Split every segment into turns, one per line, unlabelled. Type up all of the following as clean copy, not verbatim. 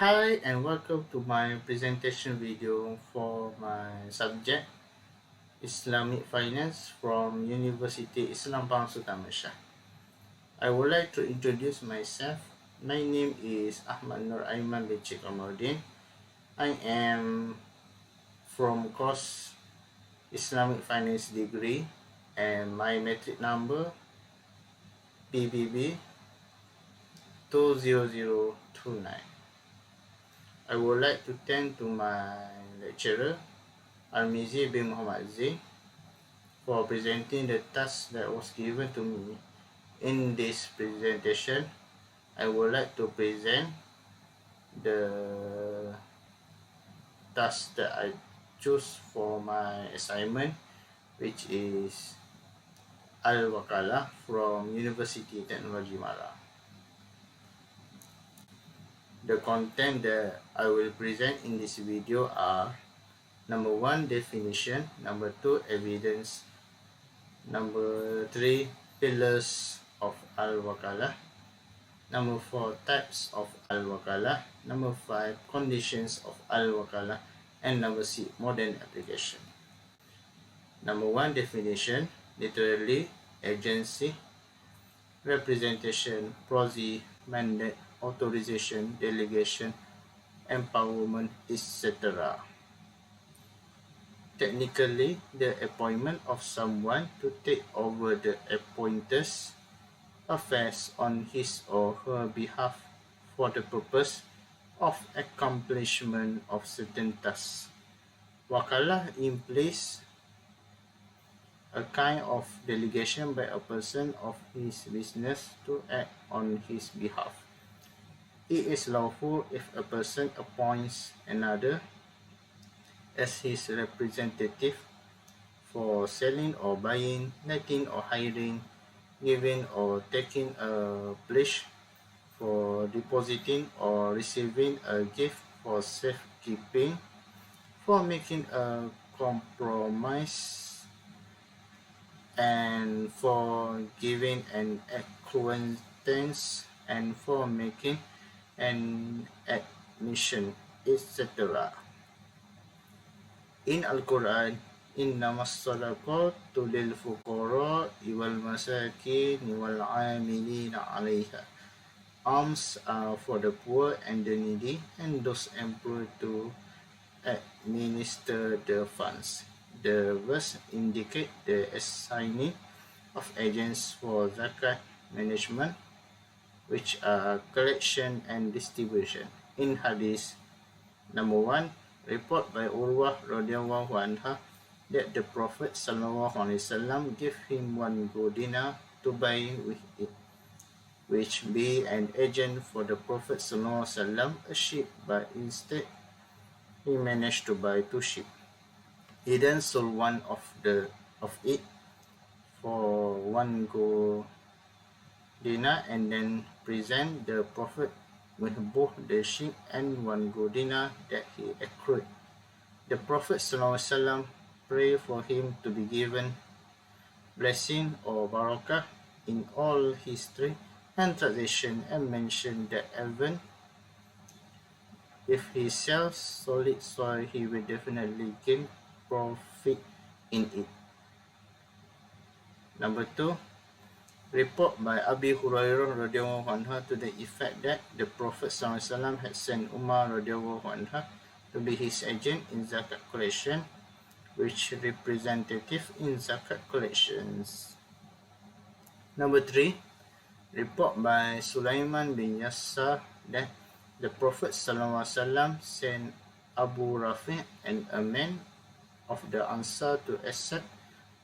Hi and welcome to my presentation video for my subject Islamic Finance from University Islam Pahang Sultan Shah. I would like to introduce myself. My name is Ahmad Nur Aiman bin Sheikh Almauddin. I am from course Islamic Finance degree and my metric number PBB 20029. I would like to thank to my lecturer Al-Mizi bin Muhammad Z for presenting the task that was given to me. In this presentation, I would like to present the task that I choose for my assignment, which is Al-Wakalah from University Technology Mara. The content that I will present in this video are: number 1, definition; number 2, evidence; number 3, pillars of Al-Wakalah; number 4, types of Al-Wakalah; number 5, conditions of Al-Wakalah; and number 6, modern application. Number 1, definition. Literally, agency, representation, proxy, mandate, authorization, delegation, empowerment, etc. Technically, the appointment of someone to take over the appointer's affairs on his or her behalf for the purpose of accomplishment of certain tasks. Wakalah implies a kind of delegation by a person of his business to act on his behalf. It is lawful if a person appoints another as his representative for selling or buying, letting or hiring, giving or taking a pledge, for depositing or receiving a gift, for safekeeping, for making a compromise, and for giving an acquaintance, and for making an admission, etc. In Al-Quran, innamas sadaqatu lil fuqara'i wal masakin wal 'amilina 'alayha. Alms are for the poor and the needy and those employed to administer the funds. The verse indicate the assigning of agents for zakat management, which are collection and distribution. In Hadith number 1, report by Urwah radhiyallahu anha that the Prophet sallallahu alaihi wasallam gave him 1 gold dinar to buy with it, which be an agent for the Prophet sallallahu alaihi wasallam a sheep, but instead he managed to buy 2 sheep. He then sold one of it for 1 gold dinar and then present the Prophet with both the sheep and 1 gold dinar that he accrued. The Prophet ﷺ prayed for him to be given blessing or barakah in all history and tradition, and mentioned that even if he sells solid soil, he will definitely gain profit in it. Number 2, report by Abi Hurairah radhiyallahu anha to the effect that the Prophet ﷺ had sent Umar radhiyallahu anha to be his agent in zakat collection, which representative in zakat collections. Number 3, report by Sulaiman bin Yasar that the Prophet ﷺ sent Abu Rafi and a man of the Ansar to accept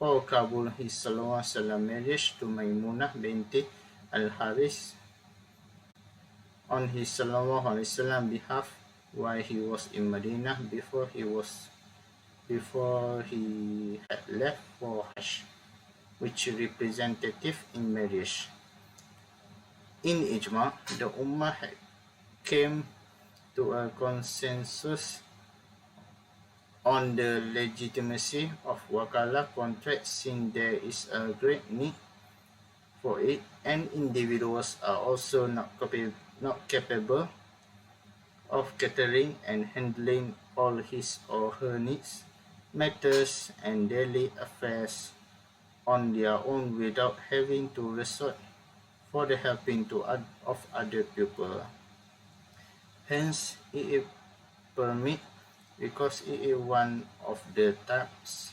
or kabul his ﷺ marriage to Maimunah binti Al-Haris on his ﷺ behalf while he was in Medina before he had left for Hajj, which representative in marriage. In Ijma, the Ummah had came to a consensus on the legitimacy of wakalah contract, since there is a great need for it, and individuals are also not capable of catering and handling all his or her needs, matters, and daily affairs on their own without having to resort for the helping of other people. Hence, it is permit because it is one of the types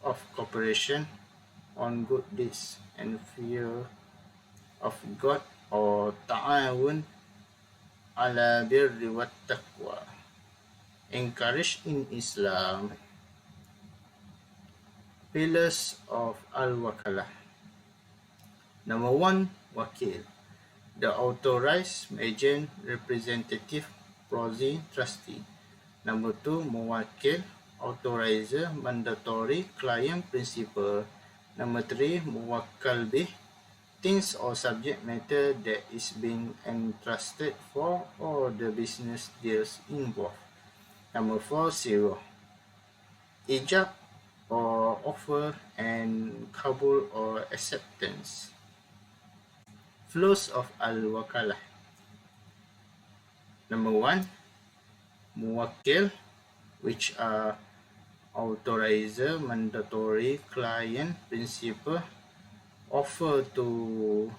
of cooperation on good deeds and fear of God, or ta'awun ala birri wat taqwa, encouraged in Islam. Pillars of Al-Wakalah. Number 1, Wakil, the authorized agent, representative, proxy, trustee. Number 2, Muwakil, authorizer, mandatory, client, principal. Number 3, Muwakkal bih, things or subject matter that is being entrusted for or the business deals involved. Number 4, Zero, ijab or offer, and qabul or acceptance. Flows of Al-Wakalah. Number 1, Muwakkil, which are authorizer, mandatory, client, principal. Offer to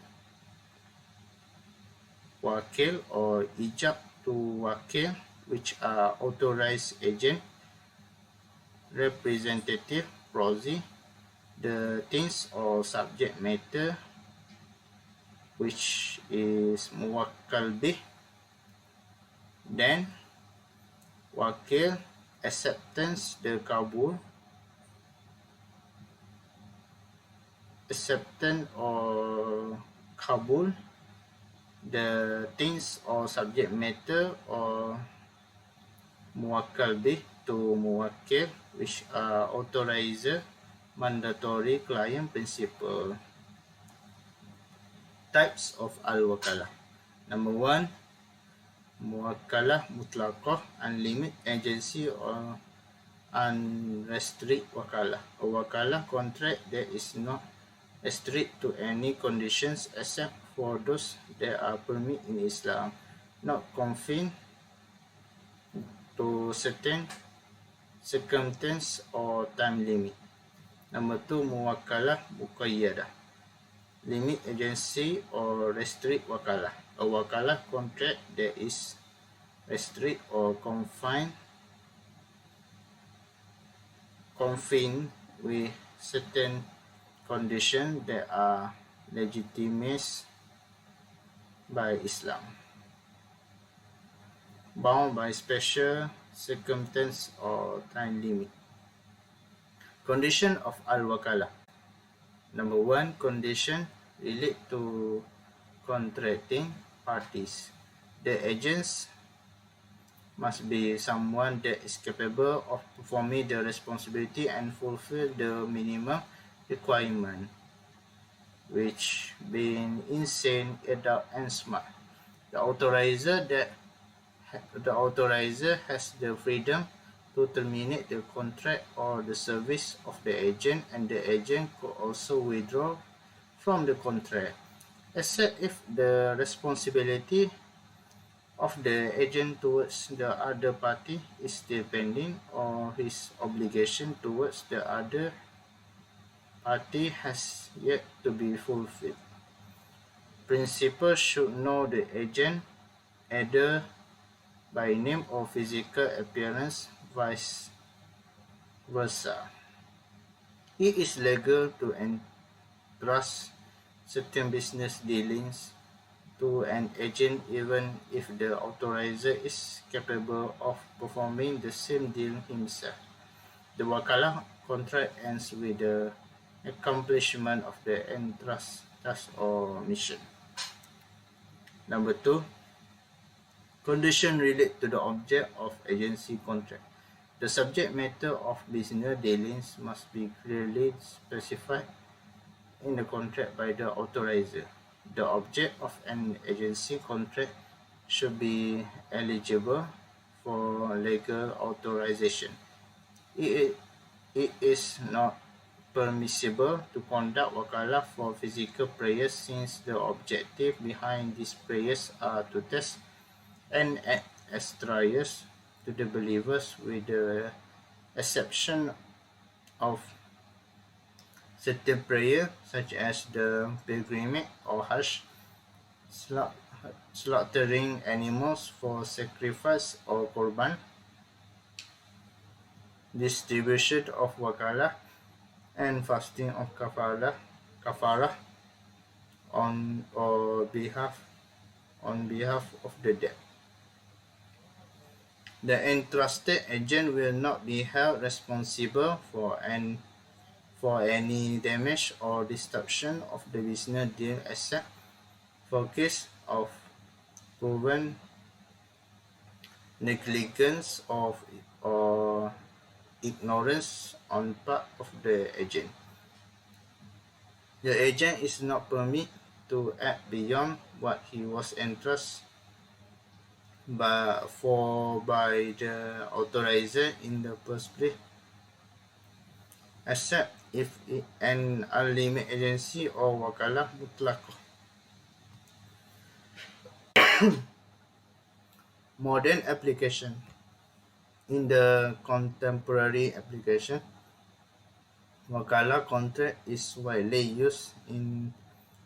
wakil or ijab to wakil, which are authorized agent, representative, proxy, the things or subject matter, which is muwakkal bih, then wakil, acceptance, the kabul, acceptance or kabul, the things or subject matter, or muwakkal bih to muwakkil, which are authorizer, mandatory, client, principal. Types of Al-Wakalah. Number 1, Muwakkalah Mutlaqah, unlimited agency or unrestricted wakalah. A wakalah contract that is not restricted to any conditions except for those that are permitted in Islam, not confined to certain circumstance or time limit. Number 2, Muwakkalah Muqayyadah, limit agency or restrict wakalah. A wakalah contract that is restrict or confined with certain conditions that are legitimate by Islam, bound by special circumstance or time limit. Condition of Al-Wakalah. Number 1, condition relate to contracting parties. The agents must be someone that is capable of performing the responsibility and fulfill the minimum requirement, which being insane, adult, and smart. The authorizer has the freedom to terminate the contract or the service of the agent, and the agent could also withdraw from the contract, except if the responsibility of the agent towards the other party is still pending, or his obligation towards the other party has yet to be fulfilled. Principal should know the agent either by name or physical appearance, vice versa. It is legal to entrust certain business dealings to an agent even if the authorizer is capable of performing the same deal himself. The wakalah contract ends with the accomplishment of the entrust task or mission. Number 2, condition relate to the object of agency contract. The subject matter of business dealings must be clearly specified in the contract by the authorizer. The object of an agency contract should be eligible for legal authorization. It is not permissible to conduct wakalah for physical prayers, since the objective behind these prayers are to test and extra years to the believers with the exception of certain prayer such as the pilgrimage or Hajj, slaughtering animals for sacrifice or korban, distribution of wakalah, and fasting of kafarah on behalf of the dead. The entrusted agent will not be held responsible for any damage or disruption of the business deal except for case of proven negligence or ignorance on part of the agent. The agent is not permitted to act beyond what he was entrusted by the authorizer in the first place, except if an unlimited agency or wakalah mutlaqah. Modern application. In the contemporary application, wakalah contract is widely used in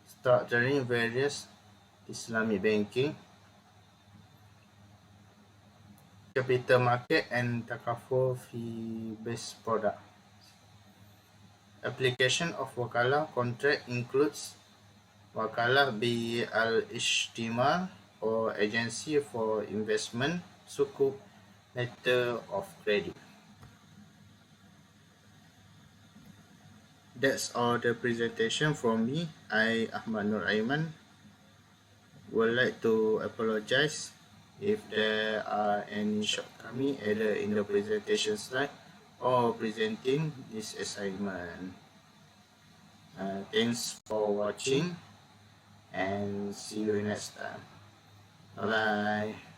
structuring various Islamic banking, capital market, and takaful fee-based products. Application of wakalah contract includes wakalah bi al-ijtimal or agency for investment, sukuk, letter of credit. That's all the presentation from me. I, Ahmad Nur Aiman, would like to apologize if there are any shortcomings either in the presentation slide or presenting this assignment. Thanks for watching and see you next time. Bye bye.